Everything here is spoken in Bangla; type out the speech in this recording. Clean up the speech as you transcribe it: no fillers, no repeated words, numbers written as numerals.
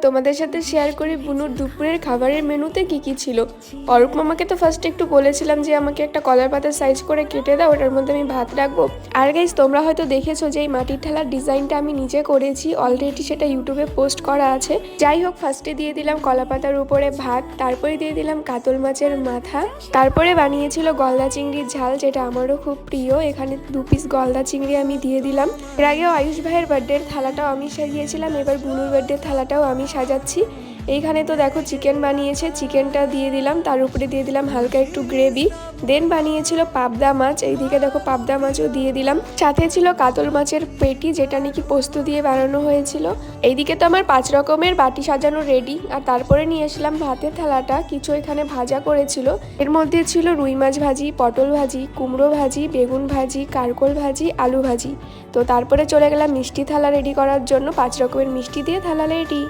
তোমাদের সাথে শেয়ার করি বুনুর দুপুরের খাবারের মেনুতে কি কি ছিল। অরূপ মামাকে তো ফার্স্ট একটু বলেছিলাম যে আমাকে একটা কলার পাতার সাইজ করে কেটে দাও, ওটার মধ্যে আমি ভাত রাখবো। আর গাইস, তোমরা হয়তো দেখেছো যে এই মাটির থালার ডিজাইনটা আমি নিজে করেছি, অলরেডি সেটা ইউটিউবে পোস্ট করা আছে। যাই হোক, ফার্স্টে দিয়ে দিলাম কলা পাতার উপরে ভাত, তারপরে দিয়ে দিলাম কাতল মাছের মাথা, তারপরে বানিয়েছিল গলদা চিংড়ির ঝাল, যেটা আমারও খুব প্রিয়। এখানে 2 পিস গলদা চিংড়ি আমি দিয়ে দিলাম। এর আগেও আয়ুষ ভাইয়ের বার্থডের থালাটাও আমি সাজিয়েছিলাম, এবার বুনুর বার্থডের থালাটাও আমি সাজাচ্ছি। এইখানে তো দেখো চিকেন বানিয়েছে, চিকেনটা দিয়ে দিলাম, তার উপরে দিয়ে দিলাম হালকা একটু গ্রেভি। দেন বানিয়েছিল পাবদা মাছ, এইদিকে দেখো পাবদা মাছও দিয়ে দিলাম। সাথে ছিল কাতল মাছের পেটি, যেটা নাকি পোস্ত দিয়ে বানানো হয়েছিল। এইদিকে তো আমার 5 রকমের বাটি সাজানো রেডি। আর তারপরে নিয়ে আসলাম ভাতের থালাটা, কিছু এখানে ভাজা করেছিল। এর মধ্যে ছিল রুই মাছ ভাজি, পটল ভাজি, কুমড়ো ভাজি, বেগুন ভাজি, কারকোল ভাজি, আলু ভাজি। তো তারপরে চলে গেলাম মিষ্টি থালা রেডি করার জন্য, 5 রকমের মিষ্টি দিয়ে থালা রেডি।